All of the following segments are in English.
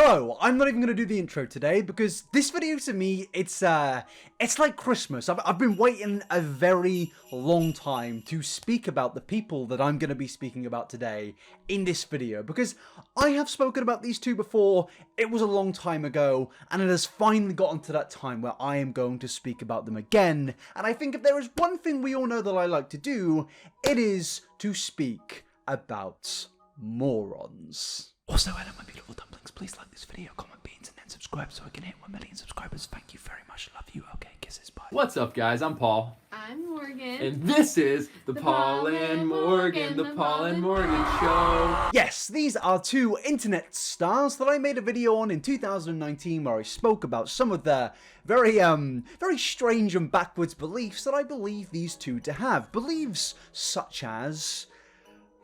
Hello, I'm not even going to do the intro today because this video to me, it's like Christmas. I've been waiting a very long time to speak about the people that I'm going to be speaking about today in this video because I have spoken about these two before. It was a long time ago and it has finally gotten to that time where I am going to speak about them again. And I think if there is one thing we all know that I like to do, it is to speak about morons. Also, hello my beautiful dumplings, please like this video, comment, beans, and then subscribe so I can hit 1 million subscribers. Thank you very much, love you, okay, kisses, bye. What's up guys, I'm Paul. I'm Morgan. And this is the Paul and Morgan Show. Yes, these are two internet stars that I made a video on in 2019 where I spoke about some of their very strange and backwards beliefs that I believe these two to have. Beliefs such as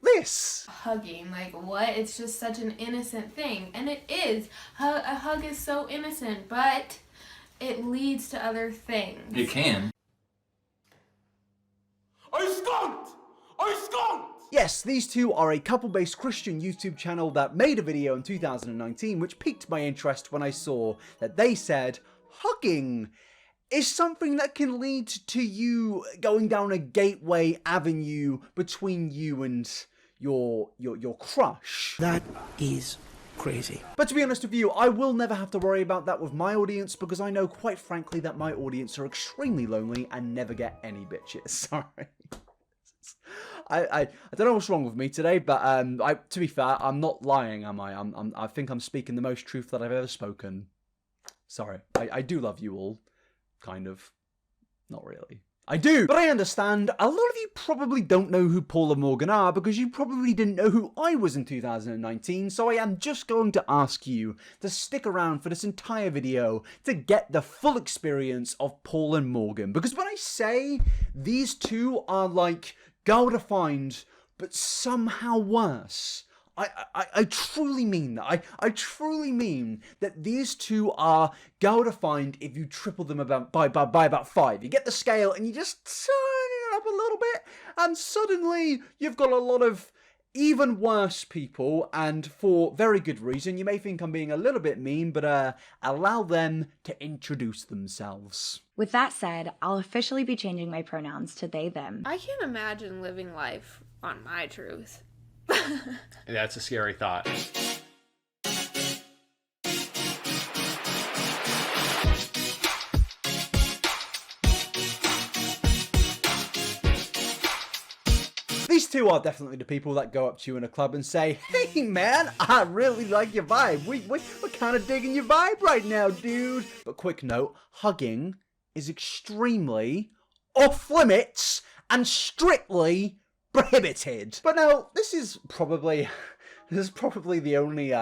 this. Hugging, like what? It's just such an innocent thing. And it is. A hug is so innocent, but it leads to other things. It can. I skunked! Yes, these two are a couple-based Christian YouTube channel that made a video in 2019 which piqued my interest when I saw that they said hugging is something that can lead to you going down a gateway avenue between you and your crush. That is crazy. But to be honest with you, I will never have to worry about that with my audience because I know quite frankly that my audience are extremely lonely and never get any bitches. Sorry. I don't know what's wrong with me today, but to be fair, I'm not lying, am I? I think I'm speaking the most truth that I've ever spoken. Sorry. I do love you all. Kind of. Not really. I do, but I understand a lot of you probably don't know who Paul and Morgan are because you probably didn't know who I was in 2019, so I am just going to ask you to stick around for this entire video to get the full experience of Paul and Morgan, because when I say these two are like girl-defined, but somehow worse, I truly mean that. I truly mean that these two are girl-defined if you triple them by about 5. You get the scale and you just turn it up a little bit and suddenly you've got a lot of even worse people, and for very good reason. You may think I'm being a little bit mean, but allow them to introduce themselves. With that said, I'll officially be changing my pronouns to they, them. I can't imagine living life on my truth. That's a scary thought. These two are definitely the people that go up to you in a club and say, "Hey man, I really like your vibe. We're kind of digging your vibe right now, dude." But quick note, hugging is extremely off limits and strictly prohibited. But now, this is probably the only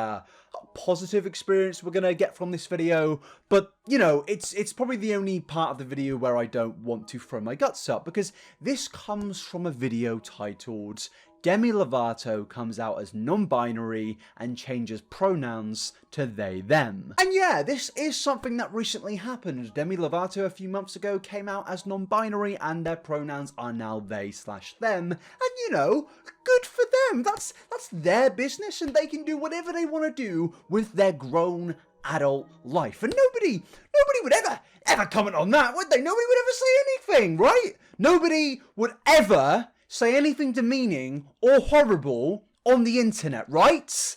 positive experience we're gonna get from this video, but you know, it's probably the only part of the video where I don't want to throw my guts up, because this comes from a video titled Demi Lovato comes out as non-binary and changes pronouns to they, them. And yeah, this is something that recently happened. Demi Lovato a few months ago came out as non-binary and their pronouns are now they/them. And you know, good for them. That's their business and they can do whatever they want to do with their grown adult life. And nobody would ever comment on that, would they? Nobody would ever say anything, right? Nobody would ever say anything demeaning or horrible on the internet, right?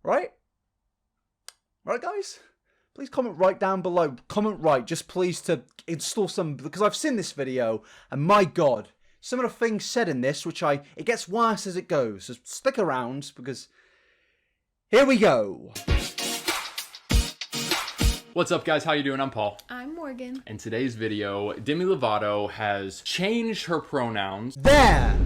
Right? Right, guys? Please comment right down below. Comment right, just please to install some, because I've seen this video, and my God, some of the things said in this, it gets worse as it goes. So stick around, because here we go. What's up guys, how you doing? I'm Paul. I'm Morgan. In today's video, Demi Lovato has changed her pronouns. Their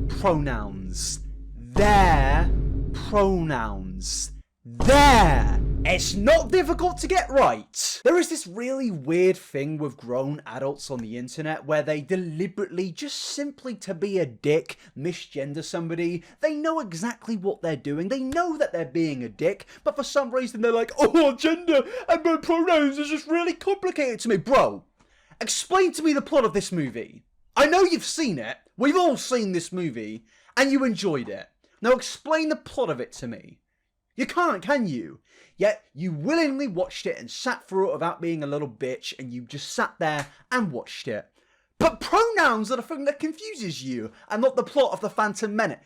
pronouns. Their pronouns. There. It's not difficult to get right. There is this really weird thing with grown adults on the internet where they deliberately, just simply to be a dick, misgender somebody. They know exactly what they're doing. They know that they're being a dick, but for some reason they're like, "Oh, gender and my pronouns is just really complicated to me." Bro, explain to me the plot of this movie. I know you've seen it. We've all seen this movie and you enjoyed it. Now explain the plot of it to me. You can't, can you? Yet you willingly watched it and sat through it without being a little bitch, and you just sat there and watched it. But pronouns are the thing that confuses you, and not the plot of The Phantom Menace.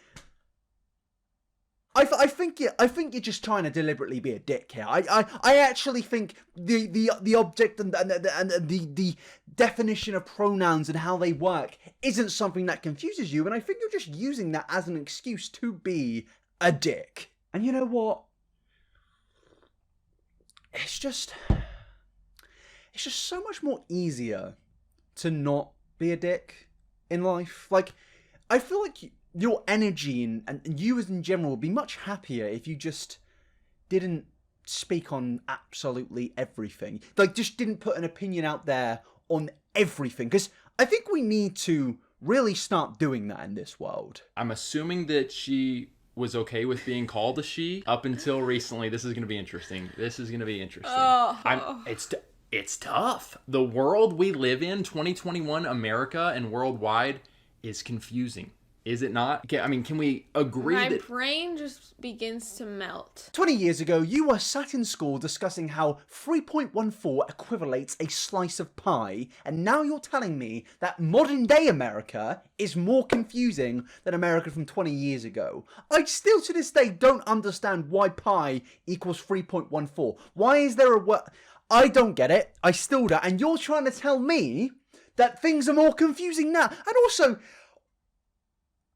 I think you're just trying to deliberately be a dick here. I actually think the object and the definition of pronouns and how they work isn't something that confuses you, and I think you're just using that as an excuse to be a dick. And you know what? It's just so much more easier to not be a dick in life. Like, I feel like your energy and you as in general would be much happier if you just didn't speak on absolutely everything. Like, just didn't put an opinion out there on everything. Because I think we need to really start doing that in this world. I'm assuming that she was okay with being called a she up until recently. This is going to be interesting. It's tough. The world we live in, 2021 America and worldwide, is confusing. Is it not? Okay, I mean, can we agree My that... brain just begins to melt. 20 years ago, you were sat in school discussing how 3.14 equivalates a slice of pie, and now you're telling me that modern day America is more confusing than America from 20 years ago. I still to this day don't understand why pi equals 3.14. Why is there a word? I don't get it. I still don't. And you're trying to tell me that things are more confusing now. And also,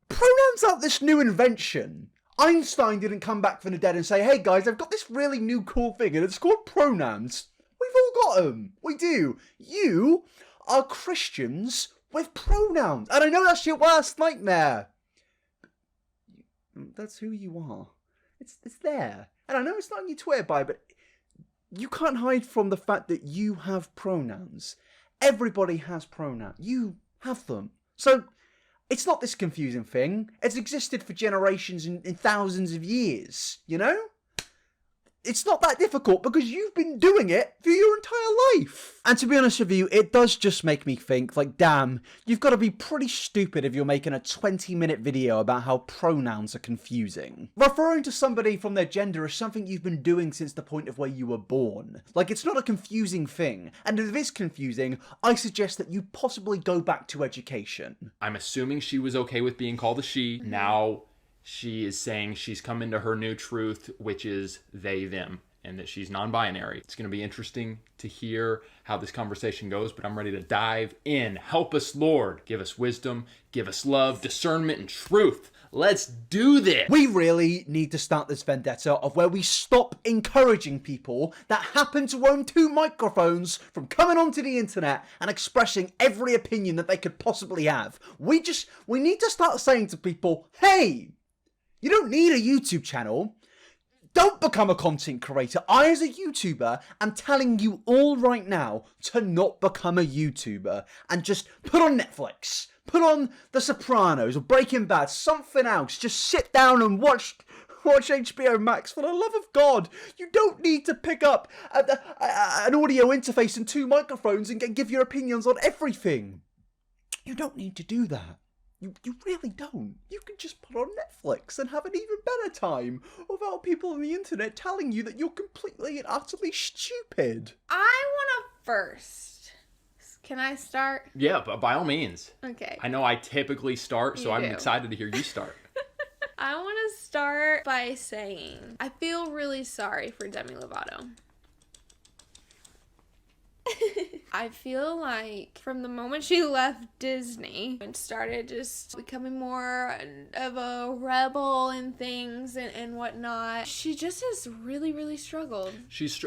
pronouns aren't this new invention. Einstein didn't come back from the dead and say, hey guys, I've got this really new cool thing and it's called pronouns. We've all got them. We do. You are Christians with pronouns. And I know that's your worst nightmare. That's who you are. It's there. And I know it's not on your Twitter bio, but you can't hide from the fact that you have pronouns. Everybody has pronouns. You have them. So it's not this confusing thing. It's existed for generations and thousands of years, you know? It's not that difficult because you've been doing it for your entire life. And to be honest with you, it does just make me think, like, damn, you've got to be pretty stupid if you're making a 20-minute video about how pronouns are confusing. Referring to somebody from their gender is something you've been doing since the point of where you were born. Like, it's not a confusing thing. And if it is confusing, I suggest that you possibly go back to education. I'm assuming she was okay with being called a she. Now she is saying she's come into her new truth, which is they, them, and that she's non-binary. It's going to be interesting to hear how this conversation goes, but I'm ready to dive in. Help us, Lord. Give us wisdom, give us love, discernment, and truth. Let's do this. We really need to start this vendetta of where we stop encouraging people that happen to own 2 microphones from coming onto the internet and expressing every opinion that they could possibly have. We need to start saying to people, hey, you don't need a YouTube channel. Don't become a content creator. I, as a YouTuber, am telling you all right now to not become a YouTuber and just put on Netflix, put on The Sopranos or Breaking Bad, something else. Just sit down and watch HBO Max. For the love of God, you don't need to pick up an audio interface and 2 microphones and give your opinions on everything. You don't need to do that. You really don't. You can just put on Netflix and have an even better time without people on the internet telling you that you're completely and utterly stupid. I want to first. Can I start? Yeah, but by all means. Okay. I know I typically start, so I'm do. excited to hear you start. I want to start by saying I feel really sorry for Demi Lovato. I feel like from the moment she left Disney and started just becoming more of a rebel and things and whatnot, she just has really, really struggled. She's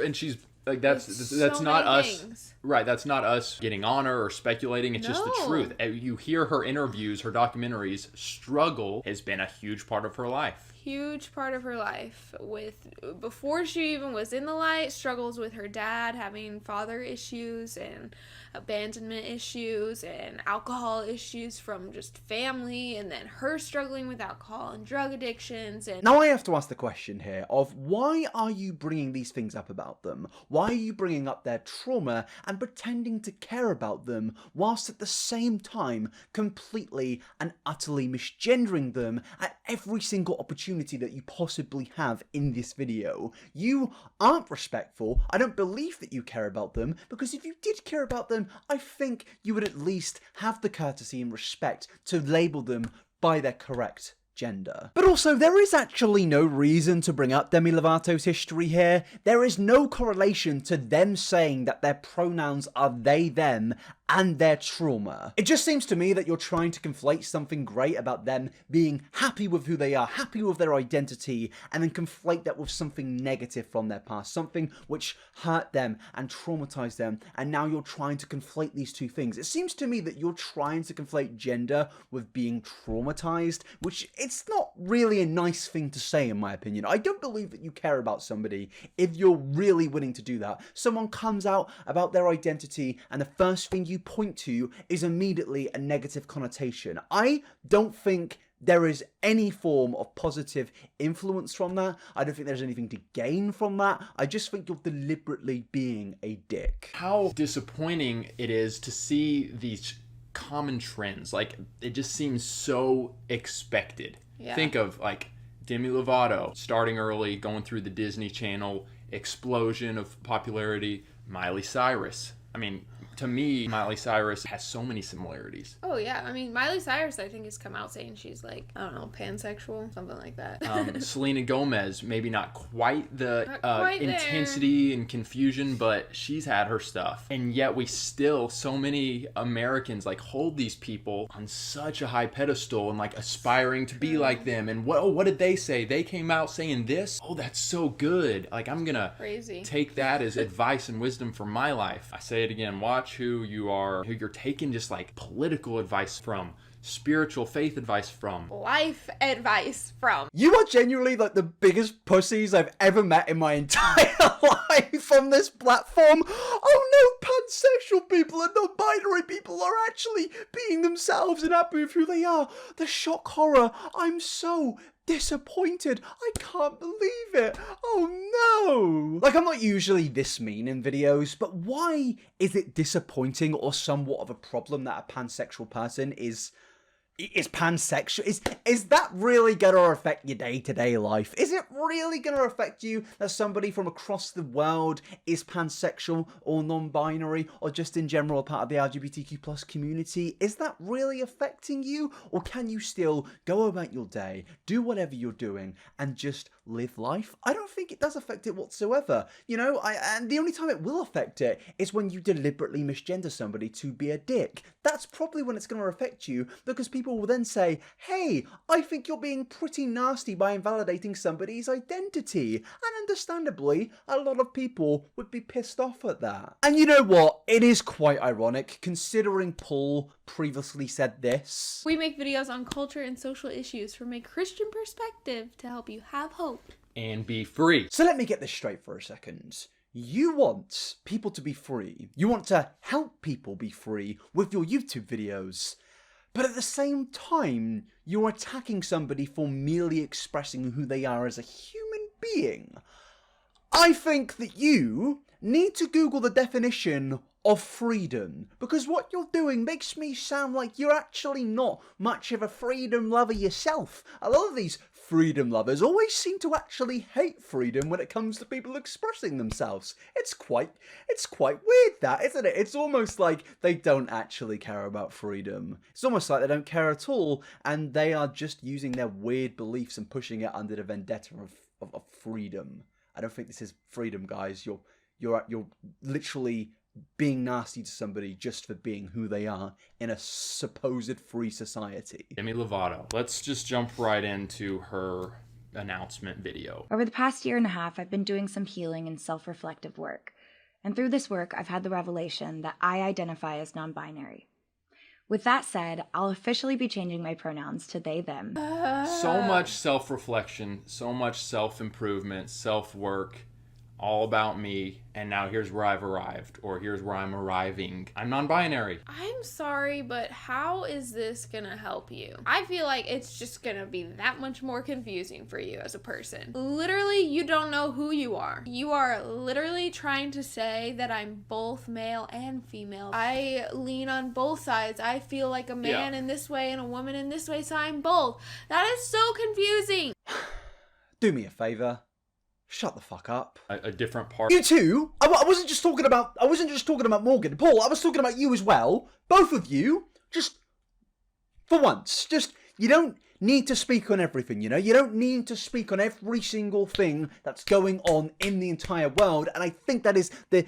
like, that's so not many us. things. Right, that's not us getting on her or speculating. It's just the No. truth. You hear her interviews, her documentaries. Struggle has been a huge part of her life. Huge part of her life. Before she even was in the light, struggles with her dad having father issues and abandonment issues and alcohol issues from just family, and then her struggling with alcohol and drug addictions. And now I have to ask the question here of why are you bringing these things up about them? Why are you bringing up their trauma and pretending to care about them whilst at the same time completely and utterly misgendering them at every single opportunity opportunity that you possibly have in this video. You aren't respectful. I don't believe that you care about them, because if you did care about them, I think you would at least have the courtesy and respect to label them by their correct gender. But also, there is actually no reason to bring up Demi Lovato's history here. There is no correlation to them saying that their pronouns are they, them, and their trauma. It just seems to me that you're trying to conflate something great about them being happy with who they are, happy with their identity, and then conflate that with something negative from their past, something which hurt them and traumatized them, and now you're trying to conflate these two things. It seems to me that you're trying to conflate gender with being traumatized, which it's not really a nice thing to say in my opinion. I don't believe that you care about somebody if you're really willing to do that. Someone comes out about their identity and the first thing you point to is immediately a negative connotation. I don't think there is any form of positive influence from that. I don't think there's anything to gain from that. I just think you're deliberately being a dick. How disappointing it is to see these common trends. Like, it just seems so expected. Yeah. Think of like Demi Lovato starting early, going through the Disney Channel, explosion of popularity. Miley Cyrus. I mean, to me, Miley Cyrus has so many similarities. Oh, yeah. I mean, Miley Cyrus, I think, has come out saying she's, like, I don't know, pansexual, something like that. Selena Gomez, maybe not quite the Not quite intensity and confusion, but she's had her stuff. And yet we still, so many Americans, like, hold these people on such a high pedestal and, like, aspiring to be like them. And what did they say? They came out saying this? Oh, that's so good. Like, I'm gonna take that as advice and wisdom for my life. I say it again, watch who you're taking just like political advice from, spiritual faith advice from, life advice from. You are genuinely like the biggest pussies I've ever met in my entire life on this platform. Oh no, pansexual people and non-binary people are actually being themselves and happy with who they are. The shock horror. I'm so disappointed. I can't believe it. Oh no. Like, I'm not usually this mean in videos, but why is it disappointing or somewhat of a problem that a pansexual person is pansexual? Is that really gonna affect your day-to-day life? Is it really gonna affect you that somebody from across the world is pansexual or non-binary or just in general part of the LGBTQ plus community? Is that really affecting you? Or can you still go about your day, do whatever you're doing, and just live life? I don't think it does affect it whatsoever. You know, and the only time it will affect it is when you deliberately misgender somebody to be a dick. That's probably when it's going to affect you, because people will then say, hey, I think you're being pretty nasty by invalidating somebody's identity. And understandably, a lot of people would be pissed off at that. And you know what? It is quite ironic, considering Paul previously said this. We make videos on culture and social issues from a Christian perspective to help you have hope and be free. So let me get this straight for a second. You want people to be free. You want to help people be free with your YouTube videos. But at the same time, you're attacking somebody for merely expressing who they are as a human being. I think that you need to Google the definition of freedom, because what you're doing makes me sound like you're actually not much of a freedom lover yourself. A lot of these freedom lovers always seem to actually hate freedom when it comes to people expressing themselves. It's quite weird, that, isn't it? It's almost like they don't actually care about freedom. It's almost like they don't care at all, and they are just using their weird beliefs and pushing it under the vendetta of freedom. I don't think this is freedom, guys. You're literally being nasty to somebody just for being who they are in a supposed free society. Demi Lovato. Let's just jump right into her announcement video. Over the past year and a half, I've been doing some healing and self-reflective work. And through this work, I've had the revelation that I identify as non-binary. With that said, I'll officially be changing my pronouns to they, them. So much self-reflection, so much self-improvement, self-work, all about me, and now here's where I've arrived, or here's where I'm arriving. I'm non-binary. I'm sorry, but how is this gonna help you? I feel like it's just gonna be that much more confusing for you as a person. Literally, you don't know who you are. You are literally trying to say that I'm both male and female. I lean on both sides. I feel like a man in this way and a woman in this way, so I'm both. That is so confusing. do me a favour. Shut the fuck up. A different part. You too. I wasn't just talking about Morgan. Paul, I was talking about you as well. Both of you. Just for once. Just, you don't need to speak on everything, you know? You don't need to speak on every single thing that's going on in the entire world, and I think that is the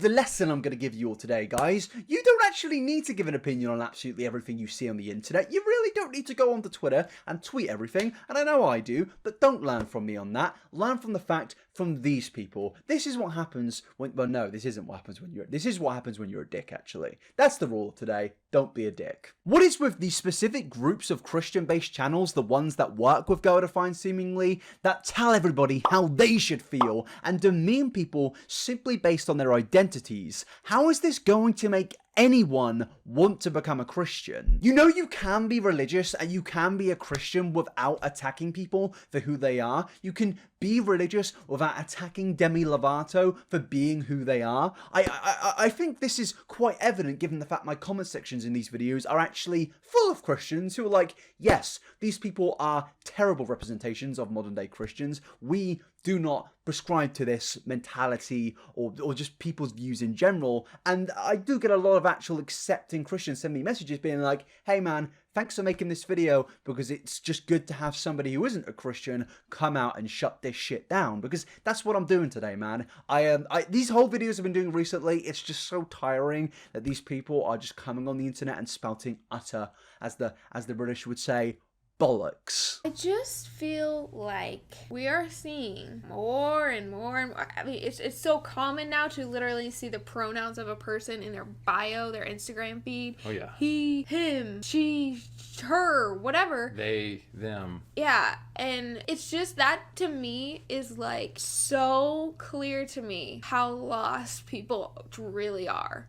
lesson I'm going to give you all today, guys. You don't actually need to give an opinion on absolutely everything you see on the internet. You really don't need to go onto Twitter and tweet everything, and I know I do, but don't learn from me on that. Learn from the fact from these people. This is what happens when, well, no, this isn't what happens when this is what happens when you're a dick, actually. That's the rule of today. Don't be a dick. What is with these specific groups of Christian-based channels, the ones that work with Girl Defined seemingly, that tell everybody how they should feel and demean people simply based on their identities? How is this going to make anyone want to become a Christian? You know, you can be religious and you can be a Christian without attacking people for who they are. You can be religious without attacking Demi Lovato for being who they are. I think this is quite evident given the fact my comment sections in these videos are actually full of Christians who are like, yes, these people are terrible representations of modern day Christians. We do not prescribe to this mentality or just people's views in general. And I do get a lot of actual accepting Christians send me messages being like, hey man, thanks for making this video because it's just good to have somebody who isn't a Christian come out and shut this shit down, because that's what I'm doing today, man. These whole videos I've been doing recently, it's just so tiring that these people are just coming on the internet and spouting utter, as the British would say, bollocks. I just feel like we are seeing more and more and more. I mean, it's so common now to literally see the pronouns of a person in their bio, their Instagram feed. Oh yeah. He, him, she, her, whatever. They, them. Yeah, and it's just that to me is like so clear to me how lost people really are.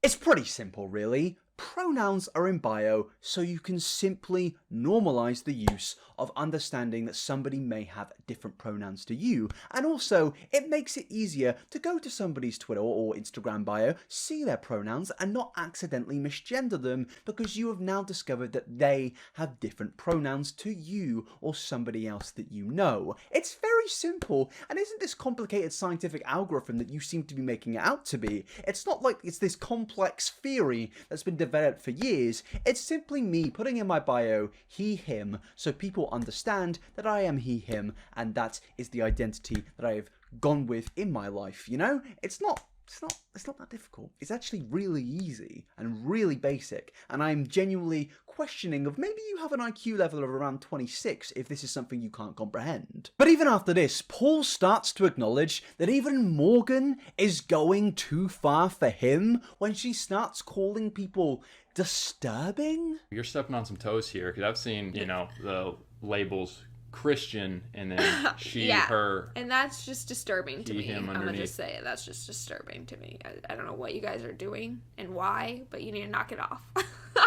It's pretty simple, really. Pronouns are in bio so you can simply normalize the use of understanding that somebody may have different pronouns to you, and also it makes it easier to go to somebody's Twitter or Instagram bio, see their pronouns and not accidentally misgender them because you have now discovered that they have different pronouns to you or somebody else that you know. It's very simple, and isn't this complicated scientific algorithm that you seem to be making it out to be? It's not like it's this complex theory that's been developed for years. It's simply me putting in my bio he, him, so people understand that I am he, him, and that is the identity that I have gone with in my life, you know? It's not that difficult. It's actually really easy and really basic, and I'm genuinely questioning of maybe you have an IQ level of around 26 if this is something you can't comprehend. But even after this, Paul starts to acknowledge that even Morgan is going too far for him when she starts calling people disturbing. You're stepping on some toes here, because I've seen, you know, the labels Christian and then she, yeah. her. And that's just disturbing to he, me. him I'm gonna underneath. just say it. That's just disturbing to me. I don't know what you guys are doing and why, but you need to knock it off.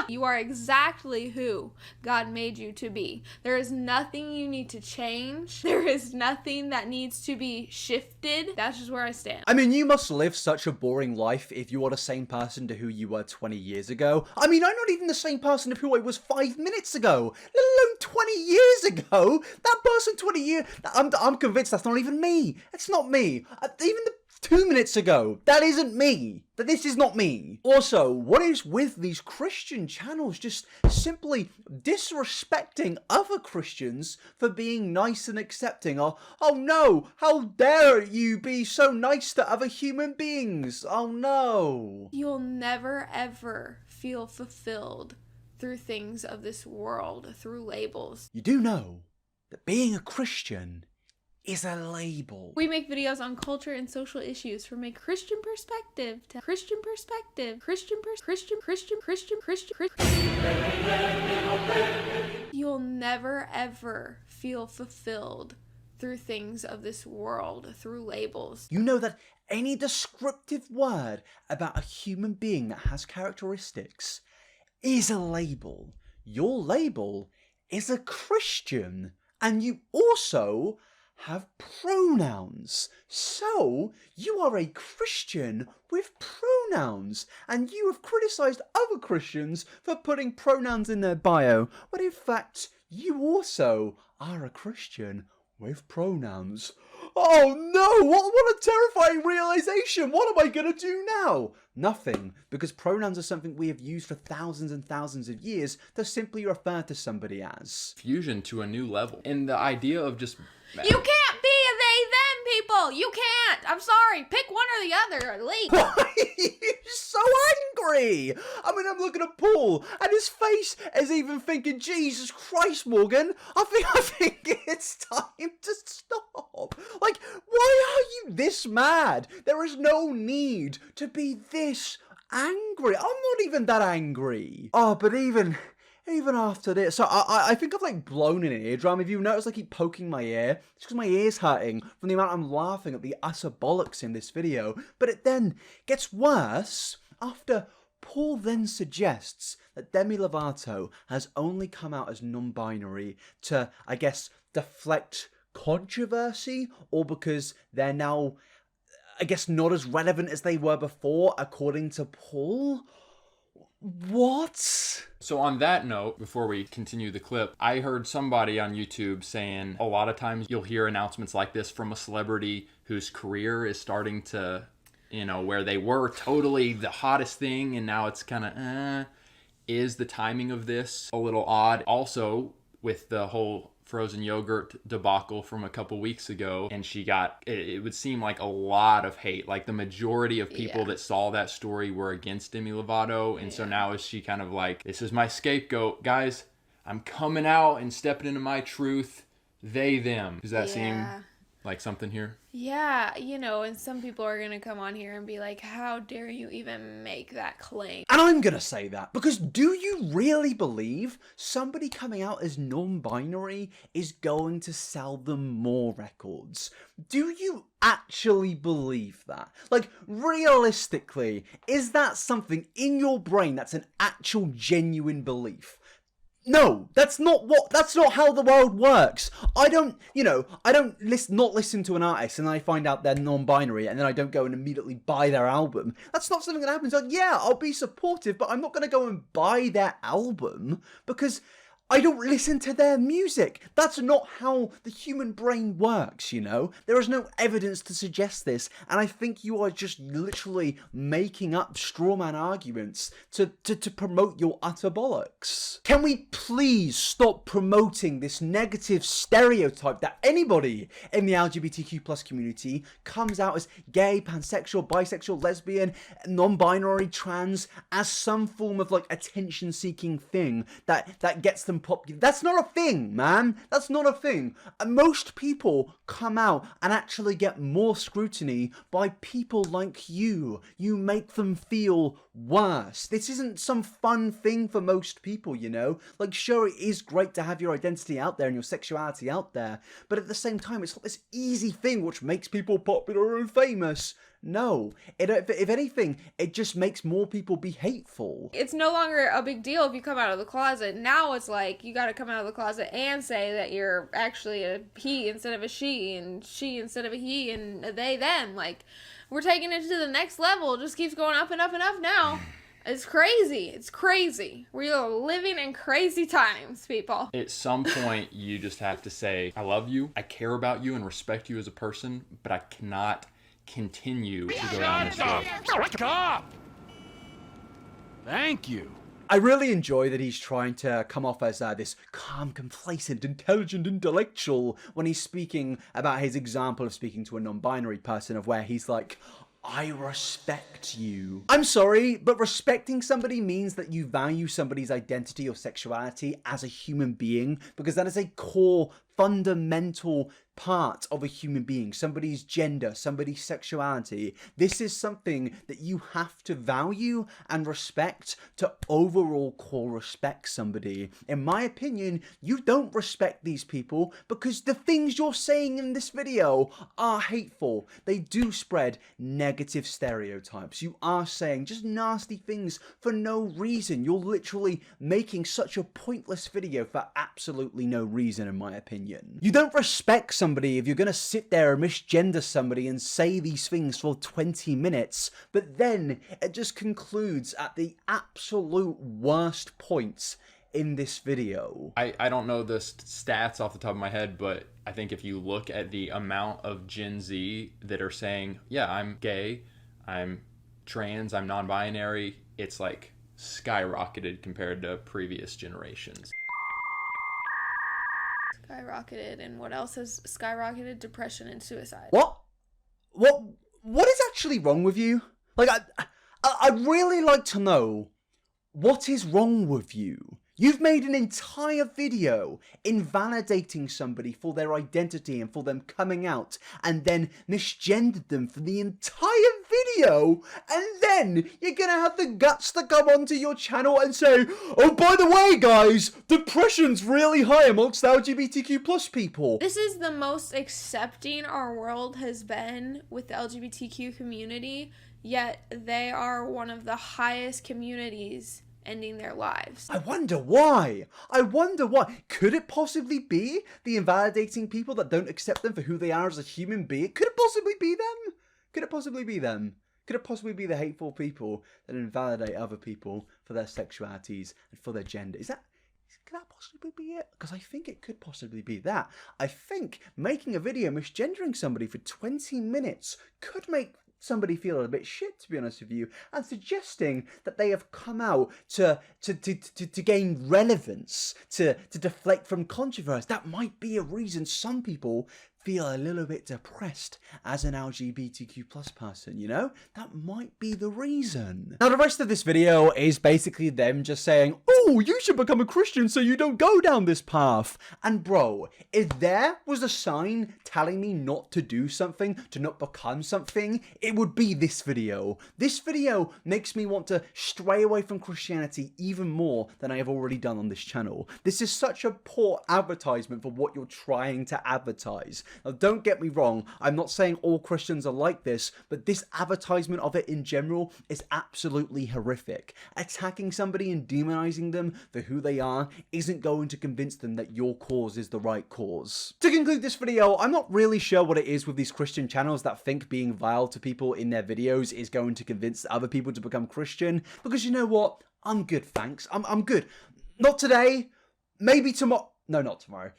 You are exactly who God made you to be. There is nothing you need to change. There is nothing that needs to be shifted. That's just where I stand. I mean, you must live such a boring life if you are the same person to who you were 20 years ago. I mean, I'm not even the same person to who I was 5 minutes ago, let alone 20 years ago. That person 20 years, I'm convinced that's not even me. It's not me. Even the 2 minutes ago, that isn't me. That this is not me. Also, what is with these Christian channels just simply disrespecting other Christians for being nice and accepting? Oh no, how dare you be so nice to other human beings? Oh no. You'll never ever feel fulfilled through things of this world, through labels. You do know that being a Christian is a label. We make videos on culture and social issues from a Christian perspective to Christian perspective. Christian. You'll never ever feel fulfilled through things of this world, through labels. You know that any descriptive word about a human being that has characteristics is a label. Your label is a Christian, and you also have pronouns. So, you are a Christian with pronouns, and you have criticised other Christians for putting pronouns in their bio, when in fact, you also are a Christian with pronouns. Oh no, what a terrifying realization! What am I gonna do now? Nothing, because pronouns are something we have used for thousands and thousands of years to simply refer to somebody as. Fusion to a new level. And the idea of just... You can't be a they, them people. You can't. I'm sorry. Pick one or the other, at least. Why are you so angry? I mean, I'm looking at Paul, and his face is even thinking, Jesus Christ, Morgan, I think it's time to stop. Like, why are you this mad? There is no need to be this angry. I'm not even that angry. Oh, but even after this, so I think I've like blown an eardrum. If you notice, I keep poking my ear. It's because my ear's hurting from the amount I'm laughing at the utter bollocks in this video. But it then gets worse after Paul then suggests that Demi Lovato has only come out as non-binary to, I guess, deflect controversy, or because they're now, I guess, not as relevant as they were before, according to Paul. What? So on that note, before we continue the clip, I heard somebody on YouTube saying a lot of times you'll hear announcements like this from a celebrity whose career is starting to, where they were totally the hottest thing and now it's kind of, is the timing of this a little odd? Also, with the whole frozen yogurt debacle from a couple weeks ago, and she got, it would seem like a lot of hate. Like the majority of people that saw that story were against Demi Lovato, and so now is she kind of like, this is my scapegoat, guys, I'm coming out and stepping into my truth, they, them. Does that seem like something here? Yeah, and some people are going to come on here and be like, how dare you even make that claim? And I'm going to say that because do you really believe somebody coming out as non-binary is going to sell them more records? Do you actually believe that? Like, realistically, is that something in your brain that's an actual genuine belief? No, that's not how the world works. I don't listen to an artist and I find out they're non-binary and then I don't go and immediately buy their album. That's not something that happens. Like, yeah, I'll be supportive, but I'm not going to go and buy their album because I don't listen to their music. That's not how the human brain works, There is no evidence to suggest this, and I think you are just literally making up straw man arguments to promote your utter bollocks. Can we please stop promoting this negative stereotype that anybody in the LGBTQ plus community comes out as gay, pansexual, bisexual, lesbian, non-binary, trans, as some form of like attention-seeking thing that gets them popular. That's not a thing, man. That's not a thing. And most people come out and actually get more scrutiny by people like you. You make them feel worse. This isn't some fun thing for most people, Like, sure, it is great to have your identity out there and your sexuality out there, but at the same time, it's not this easy thing which makes people popular and famous. No, if anything, it just makes more people be hateful. It's no longer a big deal if you come out of the closet. Now it's like you got to come out of the closet and say that you're actually a he instead of a she, and she instead of a he, and a they, them. Like, we're taking it to the next level. It just keeps going up and up and up now. It's crazy. It's crazy. We are living in crazy times, people. At some point, you just have to say, I love you, I care about you, and respect you as a person, but I cannot continue to go down this road. Stop! Thank you. I really enjoy that he's trying to come off as this calm, complacent, intelligent intellectual when he's speaking about his example of speaking to a non-binary person, of where he's like, I respect you. I'm sorry, but respecting somebody means that you value somebody's identity or sexuality as a human being, because that is a core, fundamental part of a human being, somebody's gender, somebody's sexuality. This is something that you have to value and respect to overall core respect somebody. In my opinion, you don't respect these people because the things you're saying in this video are hateful. They do spread negative stereotypes. You are saying just nasty things for no reason. You're literally making such a pointless video for absolutely no reason, in my opinion. opinion. You don't respect somebody if you're going to sit there and misgender somebody and say these things for 20 minutes, but then it just concludes at the absolute worst points in this video. I don't know the stats off the top of my head, but I think if you look at the amount of Gen Z that are saying, yeah, I'm gay, I'm trans, I'm non-binary, it's like skyrocketed compared to previous generations. Skyrocketed, and what else has skyrocketed? Depression and suicide. What is actually wrong with you? Like, I'd really like to know what is wrong with you. You've made an entire video invalidating somebody for their identity and for them coming out, and then misgendered them for the entire video, and then you're gonna have the guts to come onto your channel and say, oh, by the way, guys, depression's really high amongst LGBTQ plus people. This is the most accepting our world has been with the LGBTQ community, yet they are one of the highest communities ending their lives. I wonder why. Could it possibly be the invalidating people that don't accept them for who they are as a human being? Could it possibly be them? Could it possibly be them? Could it possibly be the hateful people that invalidate other people for their sexualities and for their gender? Could that possibly be it? Because I think it could possibly be that. I think making a video misgendering somebody for 20 minutes could make somebody feel a bit shit, to be honest with you, and suggesting that they have come out to gain relevance, to deflect from controversy. That might be a reason some people feel a little bit depressed as an LGBTQ plus person, you know? That might be the reason. Now, the rest of this video is basically them just saying, oh, you should become a Christian so you don't go down this path. And bro, if there was a sign telling me not to do something, to not become something, it would be this video. This video makes me want to stray away from Christianity even more than I have already done on this channel. This is such a poor advertisement for what you're trying to advertise. Now, don't get me wrong, I'm not saying all Christians are like this, but this advertisement of it in general is absolutely horrific. Attacking somebody and demonizing them for who they are isn't going to convince them that your cause is the right cause. To conclude this video, I'm not really sure what it is with these Christian channels that think being vile to people in their videos is going to convince other people to become Christian, because you know what? I'm good, thanks. I'm good. Not today. Maybe tomorrow. No, not tomorrow.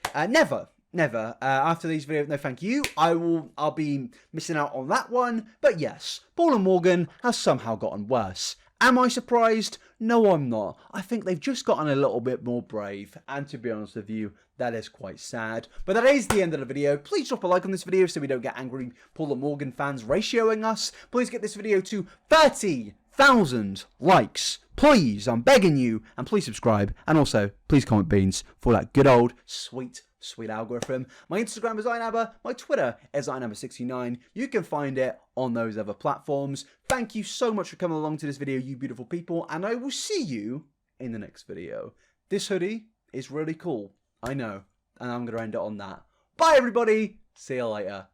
Never. After these videos, no thank you. I'll be missing out on that one. But yes, Paul and Morgan has somehow gotten worse. Am I surprised? No, I'm not. I think they've just gotten a little bit more brave. And to be honest with you, that is quite sad. But that is the end of the video. Please drop a like on this video so we don't get angry Paul and Morgan fans ratioing us. Please get this video to 30,000 likes. Please, I'm begging you. And please subscribe. And also, please comment beans for that good old sweet algorithm. My Instagram is inabber, my Twitter is inabber69. You can find it on those other platforms. Thank you so much for coming along to this video, you beautiful people, and I will see you in the next video. This hoodie is really cool, I know, and I'm going to end it on that. Bye everybody, see you later.